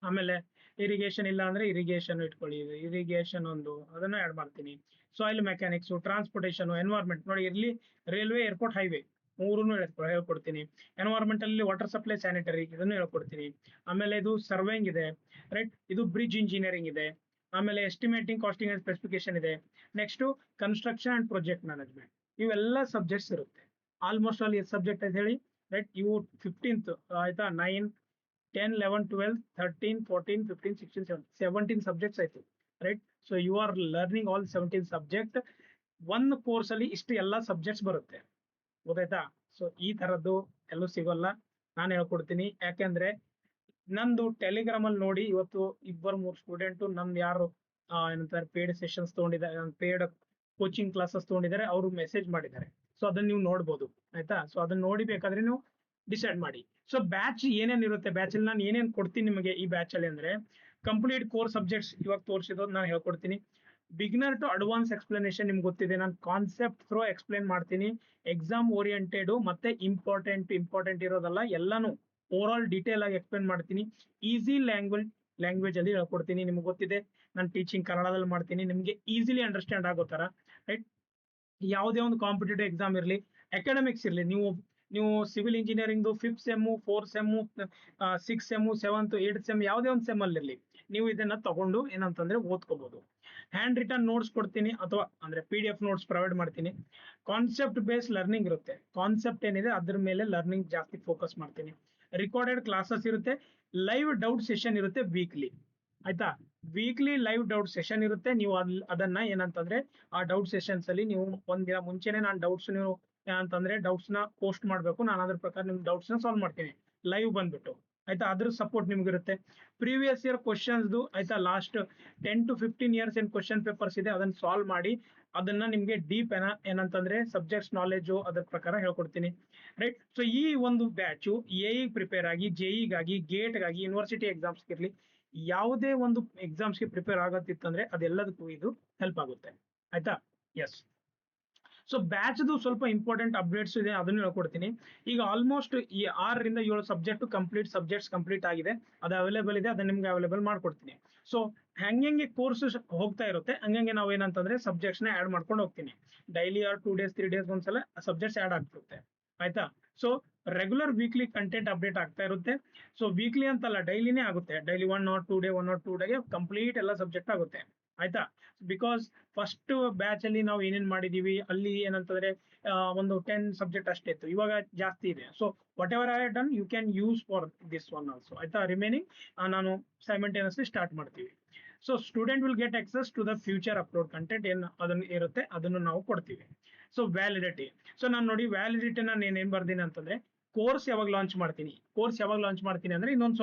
ಆಮೇಲೆ ಇರಿಗೇಷನ್ ಇಲ್ಲ ಅಂದ್ರೆ ಇರಿಗೇಷನ್ ಇಟ್ಕೊಳ್ಳಿ, ಇರಿಗೇಷನ್ ಒಂದು ಅದನ್ನ ಆಡ್ ಮಾಡ್ತೀನಿ. ಸಾಯಿಲ್ ಮೆಕ್ಯಾನಿಕ್ಸ್, ಟ್ರಾನ್ಸ್ಪೋರ್ಟೇಷನ್, ಎನ್ವೈರ್ಮೆಂಟ್ ನೋಡಿ, ಇರ್ಲಿ ರೈಲ್ವೆ, ಏರ್ಪೋರ್ಟ್, ಹೈವೇ ಮೂರನ್ನು ಹೇಳ್ಕೊಡ್ತೀನಿ. ಎನ್ವೈರ್ಮೆಂಟ್ ಅಲ್ಲಿ ವಾಟರ್ ಸಪ್ಲೈ, ಸ್ಯಾನಿಟರಿ ಇದನ್ನು ಹೇಳ್ಕೊಡ್ತೀನಿ. ಆಮೇಲೆ ಇದು ಸರ್ವೇಯಿಂಗ್ ಇದೆ. ರೈಟ್, ಇದು ಬ್ರಿಡ್ಜ್ ಇಂಜಿನಿಯರಿಂಗ್ ಇದೆ. ಆಮೇಲೆ ಎಸ್ಟಿಮೇಟಿಂಗ್, ಕಾಸ್ಟಿಂಗ್ ಅಂಡ್ ಸ್ಪೆಸಿಫಿಕೇಶನ್ ಇದೆ. Next construction and project management. ಇವೆಲ್ಲ ಸಬ್ಜೆಕ್ಟ್ಸ್ ಇರುತ್ತೆ. ಆಲ್ಮೋಸ್ಟ್ ಆಲ್ ಸಬ್ಜೆಕ್ಟ್ ಅಂತ ಹೇಳಿ. ರೈಟ್, ಇವು 15th ಆಯ್ತಾ, 9, 10, 11, 12, 13, 14, 15, 16, 17 ಸಬ್ಜೆಕ್ಟ್ಸ್ ಆಯ್ತು. Right, so you are learning all 17 subject. ಒಂದು ಕೋರ್ಸ್ ಅಲ್ಲಿ ಇಷ್ಟು ಎಲ್ಲಾ ಸಬ್ಜೆಕ್ಟ್ಸ್ ಬರುತ್ತೆ. ಗೊತ್ತಾಯ್ತಾ, ಸೊ ಈ ತರದ್ದು ಎಲ್ಲೂ ಸಿಗೋಲ್ಲ, ನಾನು ಹೇಳ್ಕೊಡ್ತೀನಿ. ಯಾಕೆಂದ್ರೆ ನಂದು ಟೆಲಿಗ್ರಾಮ್ ಅಲ್ಲಿ ನೋಡಿ ಇವತ್ತು 2-3 ಸ್ಟೂಡೆಂಟ್ ನಮ್ದು ಯಾರು ಏನಂತಾರೆ ಪೇಡ್ ಸೆಷನ್ಸ್ ತಗೊಂಡಿದ್ದಾರೆ, ಪೇಡ್ ಕೋಚಿಂಗ್ ಕ್ಲಾಸಸ್ ತಗೊಂಡಿದ್ದಾರೆ, ಅವರು ಮೆಸೇಜ್ ಮಾಡಿದ್ದಾರೆ. ಸೊ ಅದನ್ನ ನೀವು ನೋಡ್ಬೋದು. ಆಯ್ತಾ, ಸೊ ಅದನ್ನ ನೋಡಿ ಬೇಕಾದ್ರೆ ನೀವು ಡಿಸೈಡ್ ಮಾಡಿ. ಸೊ ಬ್ಯಾಚ್ ಏನೇನ್ ಇರುತ್ತೆ, ಬ್ಯಾಚ್ ಅಲ್ಲಿ ನಾನು ಏನೇನ್ ಕೊಡ್ತೀನಿ ನಿಮಗೆ ಈ ಬ್ಯಾಚ್ ಅಲ್ಲಿ ಅಂದ್ರೆ, ಕಂಪ್ಲೀಟ್ ಕೋರ್ ಸಬ್ಜೆಕ್ಟ್ಸ್ ಇವಾಗ ತೋರಿಸಿರೋದು ನಾನು ಹೇಳ್ಕೊಡ್ತೀನಿ. ಬಿಗಿನರ್ ಟು ಅಡ್ವಾನ್ಸ್ ಎಕ್ಸ್ಪ್ಲನೇಷನ್ ನಿಮ್ಗೆ ಗೊತ್ತಿದೆ, ನಾನು ಕಾನ್ಸೆಪ್ಟ್ ಥ್ರೂ ಎಕ್ಸ್ಪ್ಲೇನ್ ಮಾಡ್ತೀನಿ. ಎಕ್ಸಾಮ್ ಓರಿಯೆಂಟೆಡ್ ಮತ್ತೆ ಇಂಪಾರ್ಟೆಂಟ್ ಇರೋದಲ್ಲ, ಎಲ್ಲಾನು ಓವರ್ ಆಲ್ ಡೀಟೇಲ್ ಆಗಿ ಎಕ್ಸ್ಪ್ಲೇನ್ ಮಾಡ್ತೀನಿ. ಈಸಿ ಲ್ಯಾಂಗ್ವೇಜ್ ಅಲ್ಲಿ ಹೇಳ್ಕೊಡ್ತೀನಿ. ನಿಮ್ಗೆ ಗೊತ್ತಿದೆ ನಾನು ಟೀಚಿಂಗ್ ಕನ್ನಡದಲ್ಲಿ ಮಾಡ್ತೀನಿ, ನಿಮ್ಗೆ ಈಸಿಲಿ ಅಂಡರ್ಸ್ಟ್ಯಾಂಡ್ ಆಗೋ ತರ. ರೈಟ್, ಯಾವುದೇ ಒಂದು ಕಾಂಪಿಟೇಟಿವ್ ಎಕ್ಸಾಮ್ ಇರಲಿ, ಅಕಾಡೆಮಿಕ್ಸ್ ಇರಲಿ, ನೀವು ನೀವು civil engineering 5th sem 4th sem 6th sem 7th 8th sem ಯಾವುದೇ ಒಂದು ಸೆಮ್ ಅಲ್ಲಿ ಇರಲಿ, ನೀವು ಇದನ್ನ ತಗೊಂಡು ಏನಂತಂದ್ರೆ ಓದ್ಕೋಬಹುದು. ಹ್ಯಾಂಡ್ ರಿಟರ್ನ್ ನೋಟ್ಸ್ ಕೊಡ್ತೀನಿ, ಅಥವಾ ಅಂದ್ರೆ PDF ನೋಟ್ಸ್ ಪ್ರೊವೈಡ್ ಮಾಡ್ತೀನಿ. ಕಾನ್ಸೆಪ್ಟ್ ಬೇಸ್ ಲರ್ನಿಂಗ್ ಇರುತ್ತೆ, ಕಾನ್ಸೆಪ್ಟ್ ಏನಿದೆ ಅದ್ರ ಮೇಲೆ ಲರ್ನಿಂಗ್ ಜಾಸ್ತಿ ಫೋಕಸ್ ಮಾಡ್ತೀನಿ. ರಿಕಾರ್ಡೆಡ್ ಕ್ಲಾಸಸ್ ಇರುತ್ತೆ, ಲೈವ್ ಡೌಟ್ ಸೆಷನ್ ಇರುತ್ತೆ ವೀಕ್ಲಿ. ಆಯ್ತಾ, ವೀಕ್ಲಿ ಲೈವ್ ಡೌಟ್ ಸೆಷನ್ ಇರುತ್ತೆ. ನೀವು ಅದನ್ನ ಏನಂತಂದ್ರೆ ಆ ಡೌಟ್ ಸೆಷನ್ಸ್ ಅಲ್ಲಿ ನೀವು ಒಂದಿನ ಮುಂಚೆನೆ ನಾನು ಡೌಟ್ಸ್ ನೀವು ಏನಂತಂದ್ರೆ ಡೌಟ್ಸ್ ನ ಪೋಸ್ಟ್ ಮಾಡ್ಬೇಕು, ನಾನು ಅದ್ರ ಪ್ರಕಾರ ನಿಮ್ ಡೌಟ್ಸ್ ನ ಸಾಲ್ವ್ ಮಾಡ್ತೀನಿ ಲೈವ್ ಬಂದ್ಬಿಟ್ಟು. ಆಯ್ತಾ, ಅದ್ರ ಸಪೋರ್ಟ್ ನಿಮ್ಗೆ ಇರುತ್ತೆ. ಪ್ರೀವಿಯಸ್ ಇಯರ್ ಕ್ವಶನ್ಸ್ ಆಯ್ತಾ, ಲಾಸ್ಟ್ 10 to 15 ಇಯರ್ಸ್ ಏನ್ ಕ್ವಶನ್ ಪೇಪರ್ಸ್ ಇದೆ ಅದನ್ನ ಸಾಲ್ವ್ ಮಾಡಿ ಅದನ್ನ ನಿಮ್ಗೆ ಡೀಪ್ ಏನಂತಂದ್ರೆ ಸಬ್ಜೆಕ್ಟ್ಸ್ ನಾಲೆಜ್ ಅದ್ರ ಪ್ರಕಾರ ಹೇಳ್ಕೊಡ್ತೀನಿ. ರೈಟ್, ಸೊ ಈ ಒಂದು ಬ್ಯಾಚು ಎ ಪ್ರಿಪೇರ್ ಆಗಿ, ಜೆಇಗಾಗಿ, ಗೇಟ್ಗಾಗಿ, ಯೂನಿವರ್ಸಿಟಿ ಎಕ್ಸಾಮ್ಸ್ ಇರ್ಲಿ, ಯಾವುದೇ ಒಂದು ಎಕ್ಸಾಮ್ಸ್ಗೆ ಪ್ರಿಪೇರ್ ಆಗತ್ತಿತ್ತಂದ್ರೆ ಅದೆಲ್ಲದಕ್ಕೂ ಇದು ಹೆಲ್ಪ್ ಆಗುತ್ತೆ. ಆಯ್ತಾ, ಎಸ್. ಸೊ ಬ್ಯಾಚ್ದು ಸ್ವಲ್ಪ ಇಂಪಾರ್ಟೆಂಟ್ ಅಪ್ಡೇಟ್ಸ್ ಇದೆ, ಅದನ್ನು ಹೇಳ್ಕೊಡ್ತೀನಿ. ಈಗ ಆಲ್ಮೋಸ್ಟ್ ಈ 6ರಿಂದ 7 ಸಬ್ಜೆಕ್ಟ್ಸ್ ಕಂಪ್ಲೀಟ್ ಆಗಿದೆ, ಅದು ಅವೈಲೇಬಲ್ ಇದೆ, ಅದನ್ನ ನಿಮ್ಗೆ ಅವೈಲೇಬಲ್ ಮಾಡ್ಕೊಡ್ತೀನಿ. ಸೊ ಹಂಗೆ ಕೋರ್ಸ್ ಹೋಗ್ತಾ ಇರುತ್ತೆ, ಹಂಗೆ ನಾವು ಏನಂತಂದ್ರೆ ಸಬ್ಜೆಕ್ಟ್ಸ್ ನ ಆಡ್ ಮಾಡ್ಕೊಂಡು ಹೋಗ್ತೀನಿ. ಡೈಲಿ ಆರ್ 2 days 3 days ಒಂದ್ಸಲ ಸಬ್ಜೆಕ್ಟ್ಸ್ ಆಡ್ ಆಗ್ತಿರುತ್ತೆ. ಆಯ್ತಾ, so regular weekly content update ಆಗ್ತಾ ಇರುತ್ತೆ. ಸೊ ವೀಕ್ಲಿ ಅಂತಲ್ಲ, ಡೈಲಿನೇ ಆಗುತ್ತೆ. ಡೈಲಿ 1 or 2 ಡೇಗೆ ಕಂಪ್ಲೀಟ್ ಎಲ್ಲ ಸಬ್ಜೆಕ್ಟ್ ಆಗುತ್ತೆ. ಆಯ್ತಾ, ಬಿಕಾಸ್ ಫಸ್ಟ್ ಬ್ಯಾಚ್ ಅಲ್ಲಿ ನಾವು ಏನೇನ್ ಮಾಡಿದೀವಿ ಅಲ್ಲಿ ಏನಂತಂದ್ರೆ ಒಂದು 10 ಸಬ್ಜೆಕ್ಟ್ ಅಷ್ಟೇ ಇತ್ತು, ಇವಾಗ ಜಾಸ್ತಿ ಇದೆ. So whatever I done you can use for this one also. ಆಯ್ತಾ, ರಿಮೈನಿಂಗ್ ನಾನು ಸೈಮಲ್ಟೇನಿಯಸ್ಲಿ ಸ್ಟಾರ್ಟ್ ಮಾಡ್ತೀವಿ. So student will get access to the future upload content ಏನ್ ಅದನ್ನು ಇರುತ್ತೆ, ಅದನ್ನು ನಾವು ಕೊಡ್ತೀವಿ. ಸೊ ವ್ಯಾಲಿಡಿಟಿ, ಸೊ ನಾನು ನೋಡಿ ವ್ಯಾಲಿಡಿಟಿ ನಾನು ಏನ್ ಬರ್ತೀನಿ ಅಂತಂದ್ರೆ ಕೋರ್ಸ್ ಯಾವಾಗ ಲಾಂಚ್ ಮಾಡ್ತೀನಿ ಅಂದ್ರೆ ಇನ್ನೊಂದು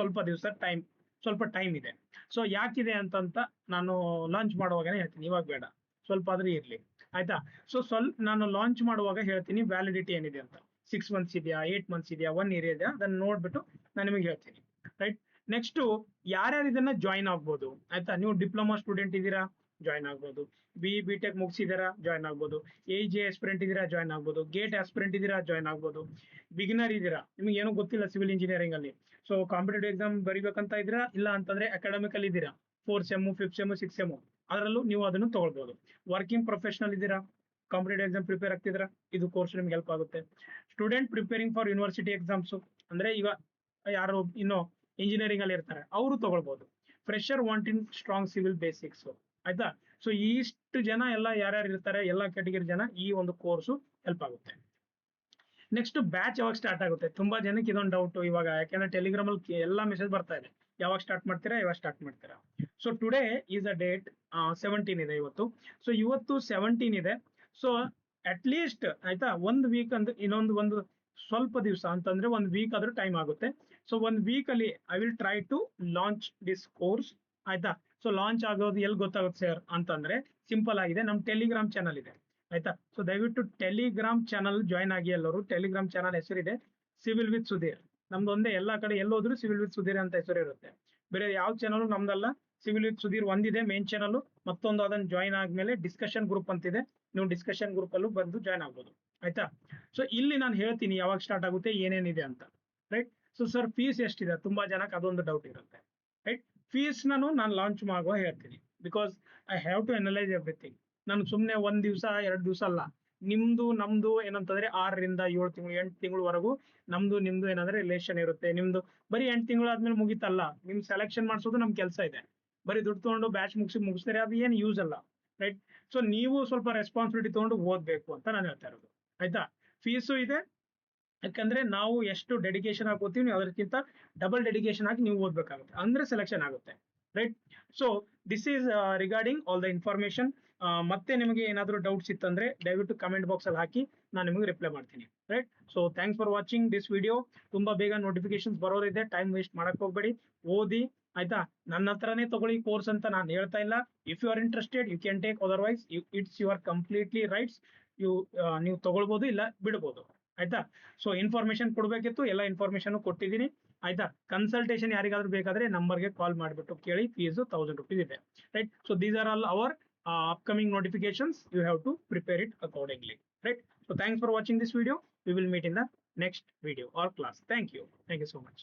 ಸ್ವಲ್ಪ ಟೈಮ್ ಇದೆ. ಸೊ ಯಾಕಿದೆ ಅಂತಂತ ನಾನು ಲಾಂಚ್ ಮಾಡುವಾಗನೇ ಹೇಳ್ತೀನಿ, ಇವಾಗ ಬೇಡ, ಸ್ವಲ್ಪ ಆದ್ರೂ ಇರ್ಲಿ. ಆಯ್ತಾ, ಸೊ ನಾನು ಲಾಂಚ್ ಮಾಡುವಾಗ ಹೇಳ್ತೀನಿ ವ್ಯಾಲಿಡಿಟಿ ಏನಿದೆ ಅಂತ. 6 months ಇದೆಯಾ, 8 months ಇದೆಯಾ, 1 year ಇದೆಯಾ, ಅದನ್ನ ನೋಡ್ಬಿಟ್ಟು ನಾನು ನಿಮಗೆ ಹೇಳ್ತೀನಿ. ರೈಟ್, ನೆಕ್ಸ್ಟ್ ಯಾರ್ಯಾರು ಇದನ್ನ ಜಾಯಿನ್ ಆಗ್ಬೋದು. ಆಯ್ತಾ, ನೀವು ಡಿಪ್ಲೊಮಾ ಸ್ಟೂಡೆಂಟ್ ಇದ್ದೀರಾ, ಜಾಯಿನ್ ಆಗ್ಬೋದು. BTech ಮುಗಿಸಿದಾರಾ, ಜಾಯಿನ್ ಆಗ್ಬೋದು. AJ ಆಸ್ಪಿರೆಂಟ್ ಇದ್ದೀರಾ, ಜಾಯಿನ್ ಆಗ್ಬೋದು. ಗೇಟ್ ಆಸ್ಪಿರೆಂಟ್ ಇದ್ದೀರಾ, ಜಾಯಿನ್ ಆಗ್ಬೋದು. ಬಿಗಿನರ್ ಇದ್ದೀರಾ, ನಿಮ್ಗೆ ಏನೂ ಗೊತ್ತಿಲ್ಲ ಸಿವಿಲ್ ಇಂಜಿನಿಯರಿಂಗ್ ಅಲ್ಲಿ, ಸೊ ಕಾಂಪಿಟೇಟಿವ್ ಎಕ್ಸಾಮ್ ಬರಿಬೇಕಂತ ಇದ್ದೀರಾ, ಇಲ್ಲ ಅಂತಂದ್ರೆ ಅಕಾಡೆಮಿಕ್ ಅಲ್ಲಿ ಇದ್ದೀರಾ, 4th sem 5th sem 6th sem, ಅದರಲ್ಲೂ ನೀವು ಅದನ್ನು ತಗೊಳ್ಬಹುದು. ವರ್ಕಿಂಗ್ ಪ್ರೊಫೆಷನಲ್ ಇದ್ದೀರಾ, ಕಾಂಪಿಟೇಟಿವ್ ಎಕ್ಸಾಮ್ ಪ್ರಿಪೇರ್ ಆಗ್ತಿದ್ದೀರಾ, ಇದು ಕೋರ್ಸ್ ನಿಮ್ಗೆ ಹೆಲ್ಪ್ ಆಗುತ್ತೆ. Student preparing for university exams, ಅಂದ್ರೆ ಈಗ ಯಾರು ಇನ್ನೂ ಇಂಜಿನಿಯರಿಂಗ್ ಅಲ್ಲಿ ಇರ್ತಾರೆ ಅವರು ತಗೊಳ್ಬಹುದು. Fresher wanting strong civil basics. ಆಯ್ತಾ, ಸೊ ಇಷ್ಟು ಜನ ಎಲ್ಲ ಯಾರ್ಯಾರು ಇರ್ತಾರೆ, ಎಲ್ಲ ಕ್ಯಾಟಗರಿ ಜನ ಈ ಒಂದು ಕೋರ್ಸ್ ಹೆಲ್ಪ್ ಆಗುತ್ತೆ. ನೆಕ್ಸ್ಟ್ ಬ್ಯಾಚ್ ಯಾವಾಗ ಸ್ಟಾರ್ಟ್ ಆಗುತ್ತೆ, ತುಂಬಾ ಜನಕ್ಕೆ ಇದೊಂದು ಡೌಟ್ ಇವಾಗ, ಯಾಕಂದ್ರೆ ಟೆಲಿಗ್ರಾಮ್ ಅಲ್ಲಿ ಎಲ್ಲಾ ಮೆಸೇಜ್ ಬರ್ತಾ ಇದೆ, ಯಾವಾಗ ಸ್ಟಾರ್ಟ್ ಮಾಡ್ತೀರಾ. So today is a date 17 ಇದೆ ಇವತ್ತು. ಸೊ ಇವತ್ತು 17 ಇದೆ. ಸೊ ಅಟ್ ಲೀಸ್ಟ್ ಆಯ್ತಾ, ಒಂದು ವೀಕ್ ಅಂದ್ರೆ ಒಂದು ಸ್ವಲ್ಪ ದಿವಸ ಅಂತಂದ್ರೆ 1 week ಆದ್ರೂ ಟೈಮ್ ಆಗುತ್ತೆ. ಸೊ 1 week ಅಲ್ಲಿ I will try to launch this course. ಆಯ್ತಾ, ಸೊ ಲಾಂಚ್ ಆಗೋದು ಎಲ್ಲಿ ಗೊತ್ತಾಗುತ್ತೆ ಸರ್ ಅಂತಂದ್ರೆ ಸಿಂಪಲ್ ಆಗಿದೆ, ನಮ್ ಟೆಲಿಗ್ರಾಮ್ ಚಾನಲ್ ಇದೆ. ಆಯ್ತಾ, ಸೊ ದಯವಿಟ್ಟು ಟೆಲಿಗ್ರಾಮ್ ಚಾನಲ್ ಜಾಯ್ನ್ ಆಗಿ ಎಲ್ಲರೂ. ಟೆಲಿಗ್ರಾಮ್ ಚಾನಲ್ ಹೆಸರಿದೆ ಸಿವಿಲ್ ವಿತ್ ಸುಧೀರ್. ನಮ್ದು ಒಂದೇ, ಎಲ್ಲಾ ಕಡೆ ಎಲ್ಲೋದ್ರು ಸಿವಿಲ್ ವಿತ್ ಸುಧೀರ್ ಅಂತ ಹೆಸರು ಇರುತ್ತೆ, ಬೇರೆ ಯಾವ ಚಾನಲ್ ನಮ್ದಲ್ಲ. ಸಿವಿಲ್ ವಿತ್ ಸುಧೀರ್ ಒಂದಿದೆ ಮೇನ್ ಚಾನಲ್, ಮತ್ತೊಂದು ಅದನ್ನ ಜಾಯ್ನ್ ಆದ್ಮೇಲೆ ಡಿಸ್ಕಷನ್ ಗ್ರೂಪ್ ಅಂತಿದೆ, ನೀವು ಡಿಸ್ಕಷನ್ ಗ್ರೂಪ್ ಅಲ್ಲೂ ಬಂದು ಜಾಯ್ನ್ ಆಗ್ಬೋದು. ಆಯ್ತಾ, ಸೊ ಇಲ್ಲಿ ನಾನು ಹೇಳ್ತೀನಿ ಯಾವಾಗ ಸ್ಟಾರ್ಟ್ ಆಗುತ್ತೆ, ಏನೇನಿದೆ ಅಂತ. ರೈಟ್, ಸೊ ಸರ್ ಫೀಸ್ ಎಷ್ಟಿದೆ, ತುಂಬಾ ಜನಕ್ಕೆ ಅದೊಂದು ಡೌಟ್ ಇರುತ್ತೆ. ರೈಟ್, ಫೀಸ್ ನಾನು ಲಾಂಚ್ ಮಾಡುವ ಹೇಳ್ತೀನಿ, because I have to analyse everything. ನಾನು ಸುಮ್ಮನೆ 1 ದಿವಸ 2 ದಿವಸ ಅಲ್ಲ, ನಮ್ದು ಏನಂತಂದ್ರೆ 6ರಿಂದ 7 ತಿಂಗಳು 8 ತಿಂಗಳವರೆಗೂ ನಿಮ್ದು ಏನಂದ್ರೆ ರಿಲೇಷನ್ ಇರುತ್ತೆ. ನಿಮ್ದು ಬರೀ 8 ತಿಂಗಳು ಆದ್ಮೇಲೆ ಮುಗಿತಲ್ಲ, ನಿಮ್ ಸೆಲೆಕ್ಷನ್ ಮಾಡಿಸೋದು ನಮ್ ಕೆಲಸ ಇದೆ. ಬರೀ ದುಡ್ಡು ತಗೊಂಡು ಬ್ಯಾಚ್ ಮುಗಿಸ್ತಾರೆ, ಅದು ಏನು ಯೂಸ್ ಅಲ್ಲ. ರೈಟ್, ಸೊ ನೀವು ಸ್ವಲ್ಪ ರೆಸ್ಪಾನ್ಸಿಬಿಲಿಟಿ ತಗೊಂಡು ಓದ್ಬೇಕು ಅಂತ ನಾನು ಹೇಳ್ತಾ ಇರೋದು. ಆಯ್ತಾ, ಫೀಸು ಇದೆ, ಯಾಕಂದ್ರೆ ನಾವು ಎಷ್ಟು ಡೆಡಿಕೇಶನ್ ಹಾಕೋತೀವಿ ನೀವು ಅದಕ್ಕಿಂತ ಡಬಲ್ ಡೆಡಿಕೇಶನ್ ಹಾಕಿ ನೀವು ಓದ್ಬೇಕಾಗುತ್ತೆ, ಅಂದ್ರೆ ಸೆಲೆಕ್ಷನ್ ಆಗುತ್ತೆ. Right, so this is regarding all the information. ಮತ್ತೆ ನಿಮಗೆ ಏನಾದರೂ ಡೌಟ್ಸ್ ಇತ್ತಂದ್ರೆ ದಯವಿಟ್ಟು ಕಮೆಂಟ್ ಬಾಕ್ಸ್ ಅಲ್ಲಿ ಹಾಕಿ, ನಾನು ನಿಮಗೆ ರಿಪ್ಲೈ ಮಾಡ್ತೀನಿ. Right, so thanks for watching this video. ತುಂಬಾ ಬೇಗ ನೋಟಿಫಿಕೇಶನ್ಸ್ ಬರೋದಿದೆ, ಟೈಮ್ ವೇಸ್ಟ್ ಮಾಡಕ್ ಹೋಗ್ಬೇಡಿ, ಓದಿ. ಆಯ್ತಾ, ನನ್ನ ಹತ್ರನೇ ತಗೊಳ್ಳಿ ಕೋರ್ಸ್ ಅಂತ ನಾನು ಹೇಳ್ತಾ ಇಲ್ಲ. If you are interested you can take, otherwise it's your completely rights. ನೀವು ತಗೊಳ್ಬಹುದು, ಇಲ್ಲ ಬಿಡ್ಬೋದು. ಆಯ್ತಾ, ಸೊ ಇನ್ಫಾರ್ಮೇಶನ್ ಕೊಡ್ಬೇಕಿತ್ತು, ಎಲ್ಲ ಇನ್ಫಾರ್ಮೇಶನ್ ಕೊಟ್ಟಿದ್ದೀನಿ. ಆಯ್ತಾ, ಕನ್ಸಲ್ಟೇಷನ್ ಯಾರಿಗಾದ್ರೂ ಬೇಕಾದ್ರೆ ನಂಬರ್ಗೆ ಕಾಲ್ ಮಾಡಿಬಿಟ್ಟು ಕೇಳಿ, ಫೀಸ್ 1000 rupees ಇದೆ. Right, so these are all our upcoming notifications, you have to prepare it accordingly. Right, so thanks for watching this video. We will meet in the next video or class. Thank you so much.